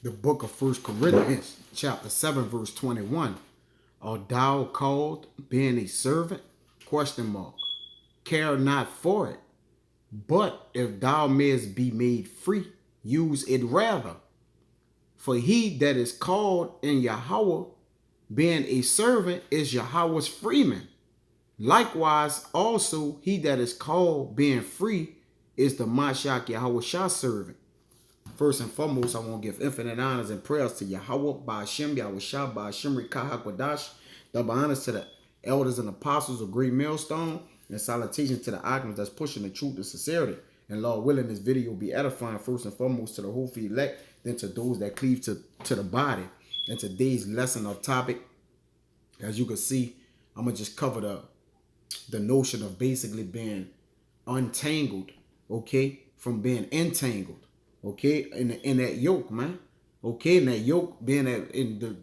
The book of First Corinthians, chapter 7, verse 21. Art thou called, being a servant? Question mark. Care not for it. But if thou mayest be made free, use it rather. For he that is called in Yahweh, being a servant, is Yahweh's freeman. Likewise, also he that is called, being free, is the Mashiach Yahweh Shah servant. First and foremost, I want to give infinite honors and prayers to Yahweh, Ba'ashem, Yahweh Shah, Ba'ashem, Rikah HaKodash. Double honors to the elders and apostles of Great Millstone, and salutations to the icons that's pushing the truth and sincerity. And Lord willing, this video will be edifying first and foremost to the whole elect, then to those that cleave to the body. And today's lesson or topic, as you can see, I'm going to just cover the notion of basically being untangled, okay, from being entangled, okay, in that yoke, man, okay, in that yoke being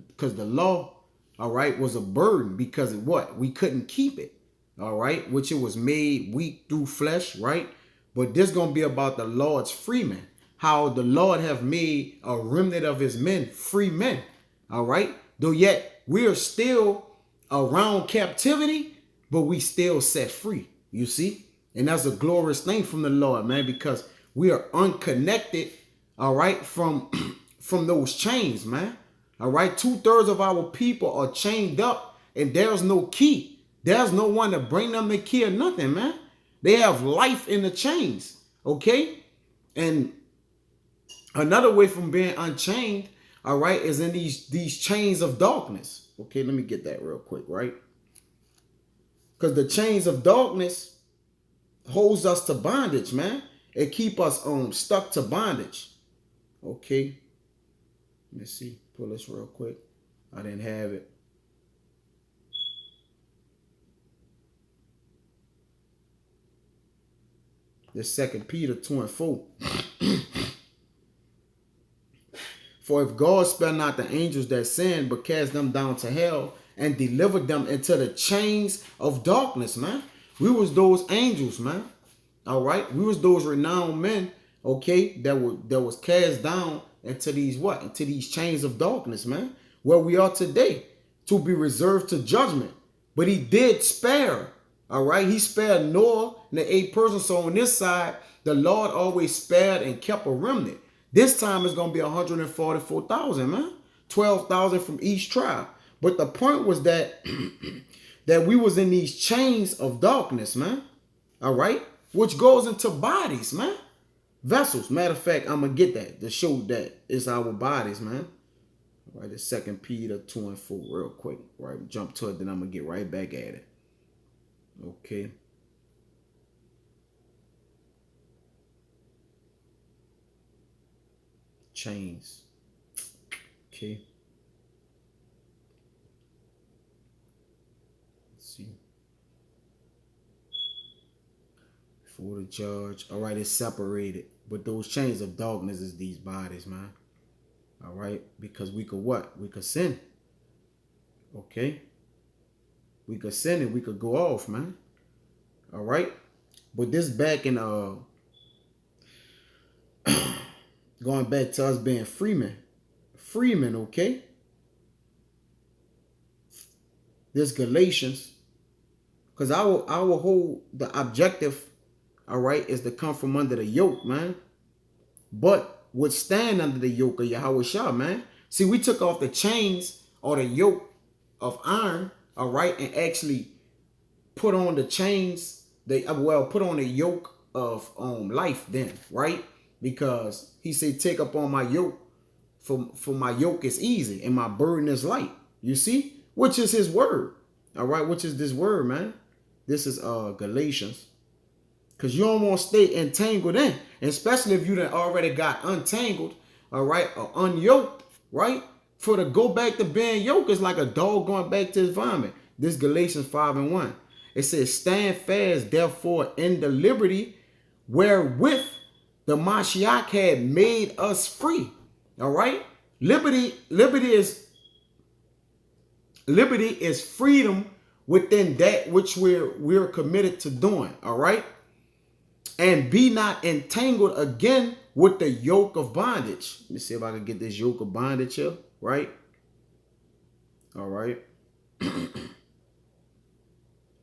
because the law, all right, was a burden because of what? We couldn't keep it, all right, which it was made weak through flesh, right? But this going to be about the Lord's freemen, how the Lord have made a remnant of his men free men, all right, though yet we are still around captivity, but we still set free, you see? And that's a glorious thing from the Lord, man, because we are unconnected, all right, from those chains, man. All right, 2/3 of our people are chained up and there's no key. There's no one to bring them the key or nothing, man. They have life in the chains, okay? And another way from being unchained, all right, is in these chains of darkness. Okay, let me get that real quick, right? Because the chains of darkness holds us to bondage, man. It keep us stuck to bondage. Okay. Let me see. Pull this real quick. I didn't have it. This 2 Peter 2:4. For if God spare not the angels that sin, but cast them down to hell and delivered them into the chains of darkness, man. We was those angels, man. All right. We was those renowned men, okay, that was cast down into these what? Into these chains of darkness, man. Where we are today, to be reserved to judgment. But he did spare. All right. He spared Noah and the 8 persons. So on this side, the Lord always spared and kept a remnant. This time it's going to be 144,000, man. 12,000 from each tribe. But the point was that that we was in these chains of darkness, man. All right. Which goes into bodies, man. Vessels. Matter of fact, I'm going to get that to show that it's our bodies, man. All right. The 2 Peter 2:4 real quick. Right. Jump to it. Then I'm going to get right back at it. Okay. Chains. Okay. Let's see. For the judge. All right, it's separated. But those chains of darkness is these bodies, man. All right. Because we could what? We could sin. Okay. We could sin and we could go off, man. All right. But this back in going back to us being freemen. Freemen, okay? This Galatians. Because our whole, the objective, all right, is to come from under the yoke, man. But withstand under the yoke of Yahweh Shah, man. See, we took off the chains or the yoke of iron, all right, and actually put on the chains, put on the yoke of life then, right? Because he said, take up on my yoke, for my yoke is easy and my burden is light. You see? Which is his word. All right, which is this word, man. This is Galatians. Because you don't want to stay entangled in. And especially if you done already got untangled, all right, or unyoked, right? For to go back to being yoked is like a dog going back to his vomit. This Galatians 5:1. It says, stand fast, therefore, in the liberty wherewith the Mashiach had made us free. All right? Liberty is freedom within that which we're committed to doing. All right? And be not entangled again with the yoke of bondage. Let me see if I can get this yoke of bondage here, right? All right.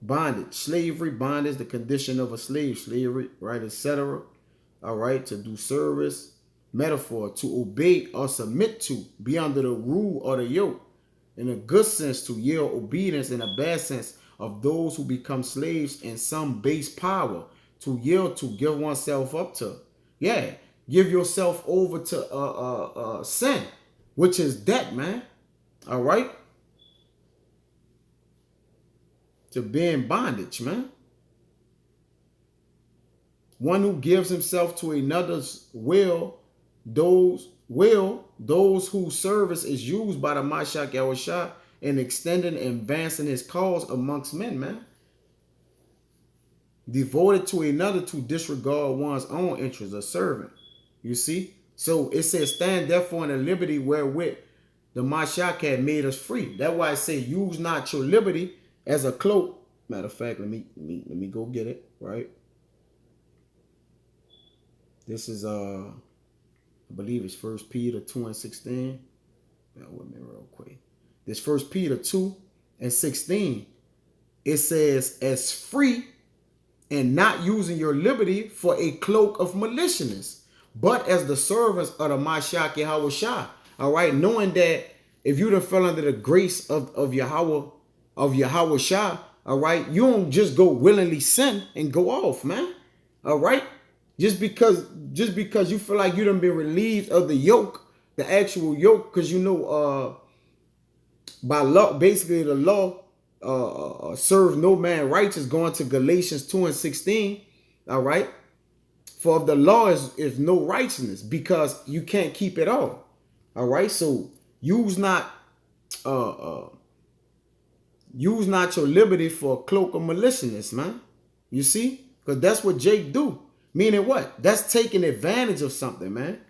Bondage, slavery, bondage, the condition of a slave, slavery, right, etc. All right, to do service, metaphor, to obey or submit to, be under the rule or the yoke. In a good sense, to yield obedience. In a bad sense, of those who become slaves in some base power, to yield to, give oneself up to. Yeah, give yourself over to sin, which is debt, man. All right, to be in bondage, man. One who gives himself to another's those whose service is used by the Mashiach Yahushua in extending and advancing his cause amongst men, man. Devoted to another to disregard one's own interest, a servant. You see? So it says, stand therefore in the liberty wherewith the Mashiach had made us free. That's why I say, use not your liberty as a cloak. Matter of fact, let me go get it, right? This is I believe it's 1 Peter 2:16. Bear with me real quick. This 1 Peter 2:16. It says, as free and not using your liberty for a cloak of maliciousness, but as the servants of the Mashiach Yahushua. All right, knowing that if you done fell under the grace of Yahweh, of Yahushua, all right, you don't just go willingly sin and go off, man. All right. Just because you feel like you done been relieved of the yoke, the actual yoke, because you know by law, basically the law serves no man righteous, going to Galatians 2:16. All right. For of the law is no righteousness, because you can't keep it all. All right. So use not your liberty for a cloak of maliciousness, man. You see? Because that's what Jake do. Meaning what? That's taking advantage of something, man.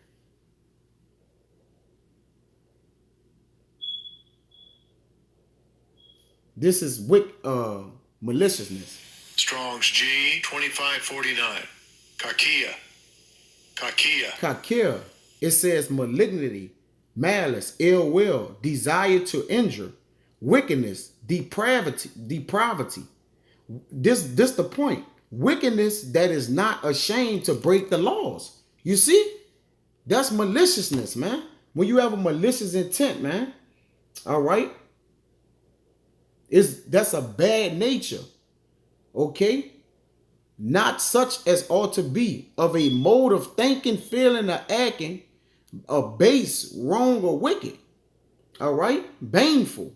This is maliciousness. Strong's G 2549. Kakia. It says malignity, malice, ill will, desire to injure, wickedness, depravity. This the point. Wickedness that is not ashamed to break the laws. You see? That's maliciousness, man. When you have a malicious intent, man. All right? That's a bad nature. Okay? Not such as ought to be, of a mode of thinking, feeling, or acting, a base, wrong, or wicked. All right? Baneful.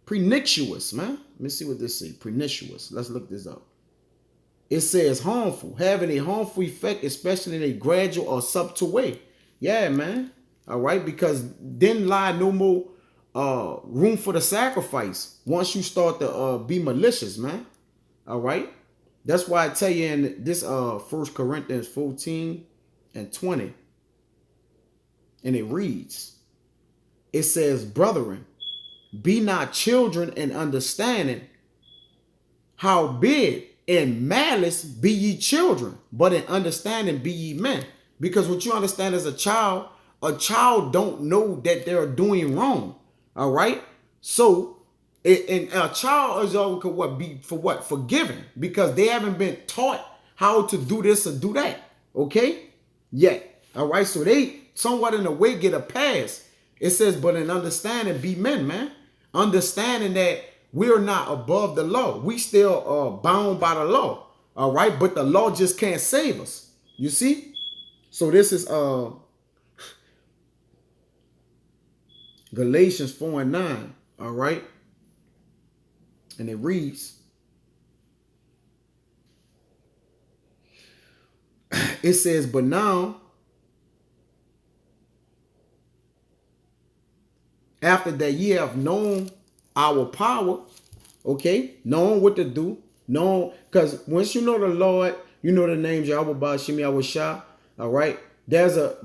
Pernicious, man. Let me see what this says. Pernicious. Let's look this up. It says harmful, having a harmful effect, especially in a gradual or subtle way. Yeah, man. All right, because then lie no more room for the sacrifice once you start to be malicious, man. All right. That's why I tell you in this 1 Corinthians 14:20, and it reads, it says, brethren, be not children in understanding, howbeit in malice be ye children, but in understanding be ye men. Because what you understand as a child don't know that they're doing wrong. All right. So, and a child is always forgiven, because they haven't been taught how to do this or do that. Okay. Yet. All right. So they somewhat in a way get a pass. It says, but in understanding be men, man. Understanding that we're not above the law. We still are bound by the law. All right. But the law just can't save us. You see? So this is Galatians 4:9. All right. And it reads, it says, but now, after that ye have known our power, okay, known what to do, known, because once you know the Lord, you know the names Yahweh Ba'Shem Yahweh Shah, all right, there's a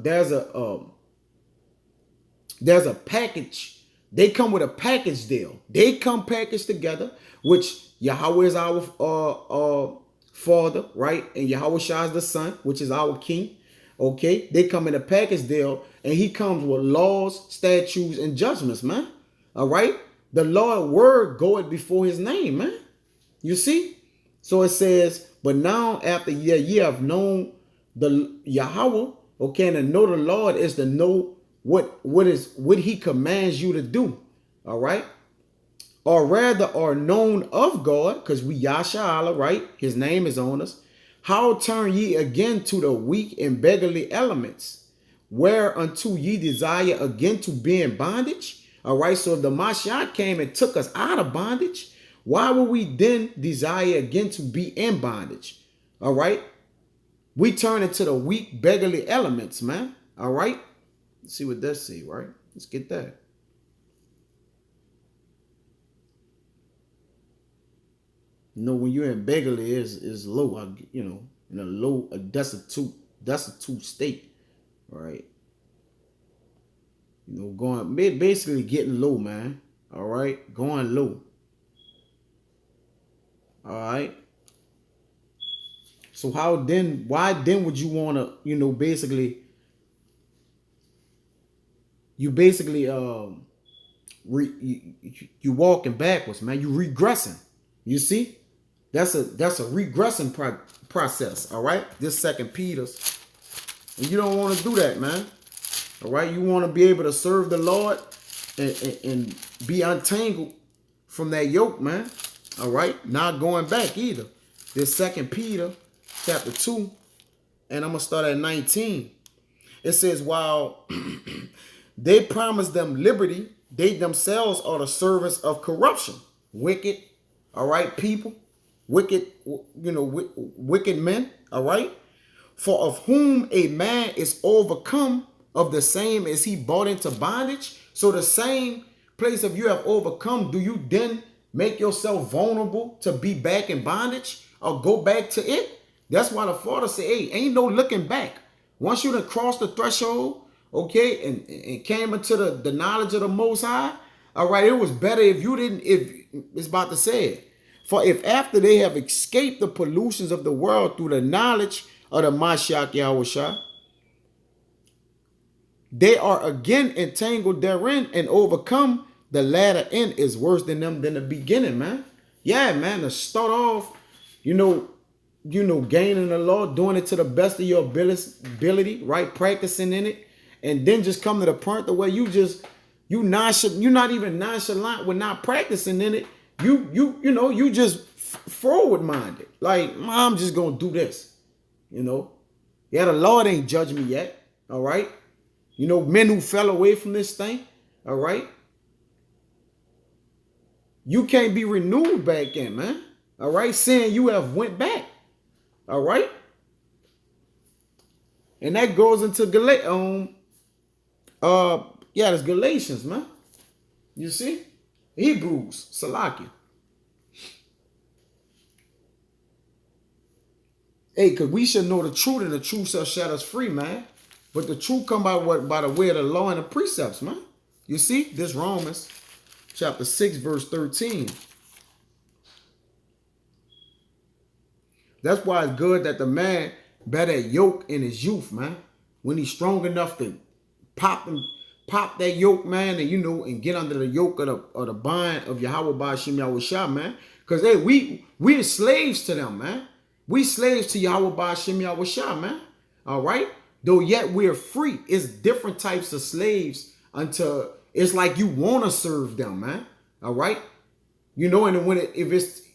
package. They come with a package deal. They come packaged together, which Yahweh is our Father, right? And Yahushua is the Son, which is our King. Okay, they come in a package deal, and he comes with laws, statutes, and judgments, man. All right, the Lord word goeth before his name, man. You see? So it says, but now after ye have known the Yahweh, okay, and to know the Lord is to know what he commands you to do. All right. Or rather are known of God, because we Yasha Allah, right? His name is on us. How turn ye again to the weak and beggarly elements, whereunto ye desire again to be in bondage? All right, so if the Mashiach came and took us out of bondage, why would we then desire again to be in bondage? All right, we turn into the weak, beggarly elements, man. All right, let's see what that say, right? Let's get that. You know, when you're in beggarly is low, you know, in a low, a destitute state, right? You know, going basically getting low, man. All right, going low. All right. So why then would you want to, you know, you walking backwards, man. You regressing. You see, that's a regressing process. All right, this Second Peter's, and you don't want to do that, man. All right, you want to be able to serve the Lord and be untangled from that yoke, man. All right, not going back either. This Second Peter chapter 2, and I'm gonna start at 19. It says, while they promise them liberty, they themselves are the servants of corruption. Wicked, all right, people, wicked, you know, wicked men, all right. For of whom a man is overcome, of the same is he brought into bondage. So the same place of you have overcome, do you then make yourself vulnerable to be back in bondage or go back to it? That's why the Father said, hey, ain't no looking back. Once you done crossed the threshold, okay, and came into the knowledge of the Most High, all right, it was better if you didn't, if it's about to say it. For if after they have escaped the pollutions of the world through the knowledge of the Mashiach Yahushua, they are again entangled therein and overcome, the latter end is worse than them than the beginning, man. Yeah, man, to start off, you know, gaining the law, doing it to the best of your ability, right? Practicing in it, and then just come to the point the way you're not even nonchalant with not practicing in it. You just forward minded. Like, I'm just gonna do this. You know, yeah, the Lord ain't judged me yet. All right. You know, men who fell away from this thing. All right. You can't be renewed back in, man. All right. Saying you have went back. All right. And that goes into that's Galatians, man. You see? Hebrews, Salakia. Hey, because we should know the truth, and the truth shall set us free, man. But the truth come by the way of the law and the precepts, man. You see? This Romans chapter 6, verse 13. That's why it's good that the man bear that yoke in his youth, man. When he's strong enough to pop that yoke, man, and and get under the yoke of the bind of Yahweh Ba'ashim Yahushua, man. Because hey, we are slaves to them, man. We slaves to Yahweh Ba'ashim Yahushua, man. All right? Though yet we're free. It's different types of slaves until it's like you want to serve them, man. All right? And when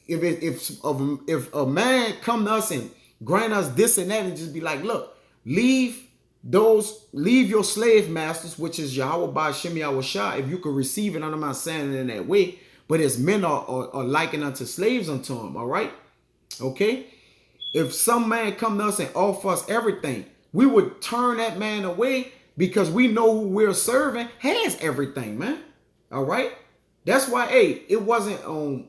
if a man come to us and grant us this and that and just be like, look, leave your slave masters, which is Yahweh Ba'ashim Yahushua, if you could receive it. I'm not saying it in that way, but as men are likened unto slaves unto him, all right? Okay? If some man come to us and offer us everything, we would turn that man away because we know who we're serving has everything, man. All right? That's why, hey, it wasn't on,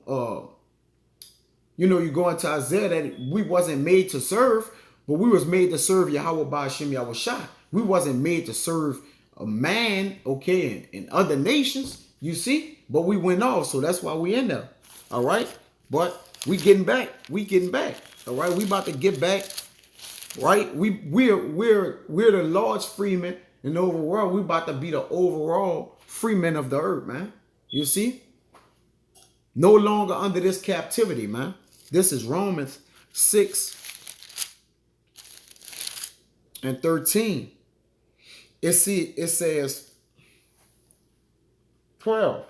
you go into Isaiah that we wasn't made to serve, but we was made to serve Yahweh Ba'ashim Yahushua. We wasn't made to serve a man, okay, in other nations, you see? But we went off, so that's why we in there. All right? But We getting back. We getting back. All right. We about to get back. Right. We're the large freemen in the overworld. We about to be the overall freemen of the earth, man. You see? No longer under this captivity, man. This is Romans 6:13. It says 12.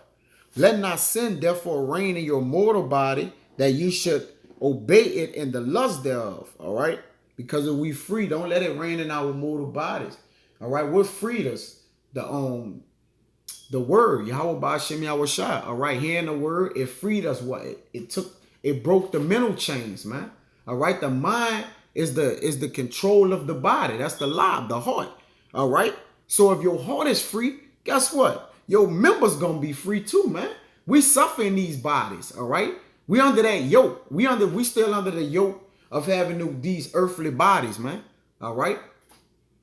Let not sin therefore reign in your mortal body, that you should obey it in the lust thereof. All right? Because if we free, don't let it reign in our mortal bodies. All right? What freed us? The word, Yahweh Ba'Shem Yahweh Shai. All right, hearing the word, it freed us. What it broke the mental chains, man. All right, the mind is the control of the body. That's the lob, the heart. All right. So if your heart is free, guess what? Your members gonna be free too, man. We suffer in these bodies. All right. We under that yoke. We still under the yoke of having these earthly bodies, man. All right.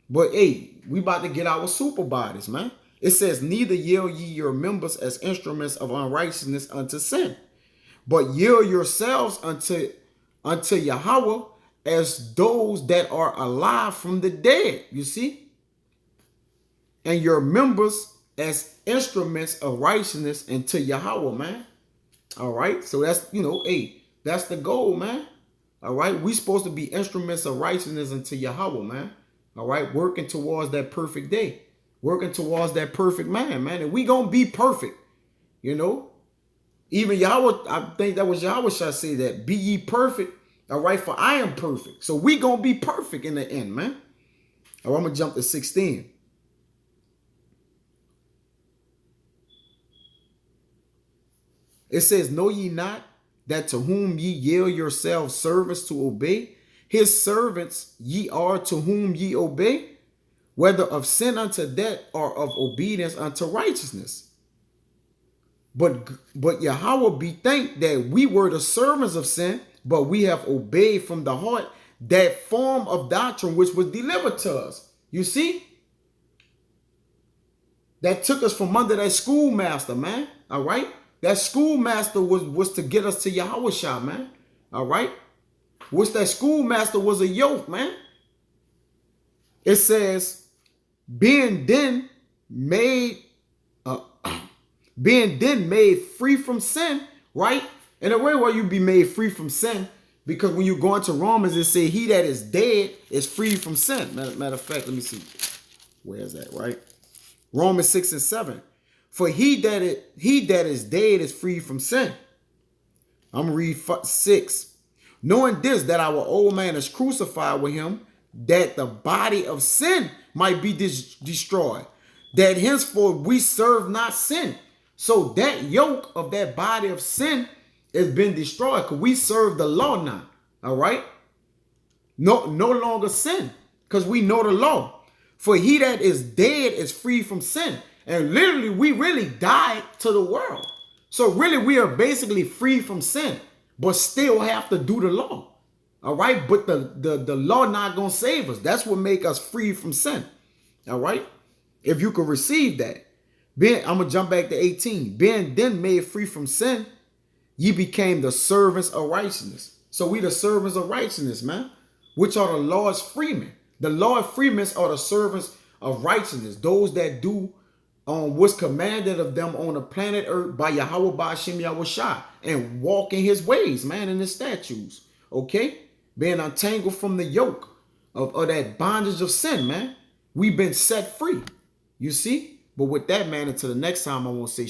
But hey, we about to get our super bodies, man. It says, neither yield ye your members as instruments of unrighteousness unto sin, but yield yourselves unto Yahweh as those that are alive from the dead. You see? And your members as instruments of righteousness unto Yahweh, man. All right. So that's, hey, that's the goal, man. All right. We supposed to be instruments of righteousness unto Yahweh, man. All right. Working towards that perfect day. Working towards that perfect man. And we gonna be perfect, Even Yahweh, I think that was Yahweh shall say that, be ye perfect, all right, for I am perfect. So we gonna be perfect in the end, man. All right, I'm gonna jump to 16. It says, know ye not that to whom ye yield yourselves servants to obey, his servants ye are to whom ye obey, whether of sin unto death or of obedience unto righteousness. But Yahweh be thanked that we were the servants of sin, but we have obeyed from the heart that form of doctrine which was delivered to us. You see? That took us from under that schoolmaster, man. All right? That schoolmaster was to get us to Yahweh Shah, man. All right? Which that schoolmaster was a yoke, man. It says, being then made free from sin, right? In a way where you be made free from sin, because when you go into Romans, it say he that is dead is free from sin. Matter of fact, let me see. Where is that, right? Romans 6:7. For he that is dead is free from sin. I'm gonna read 6. Knowing this, that our old man is crucified with him, that the body of sin might be destroyed, that henceforth we serve not sin. So that yoke of that body of sin has been destroyed, because we serve the law now. All right? No longer sin, because we know the law. For he that is dead is free from sin. And literally, we really died to the world. So really, we are basically free from sin, but still have to do the law. All right? But the law not going to save us. That's what make us free from sin. All right? If you could receive that. I'm going to jump back to 18. Being then made free from sin, ye became the servants of righteousness. So we the servants of righteousness, man, which are the Lord's freemen. The Lord's freemen are the servants of righteousness, those that do what's commanded of them on the planet earth by Yahweh Ba'Shem Yahweh Shai, and walk in his ways, man, in his statutes. Okay? Being untangled from the yoke of that bondage of sin, man. We've been set free. You see? But with that, man, until the next time, I want to say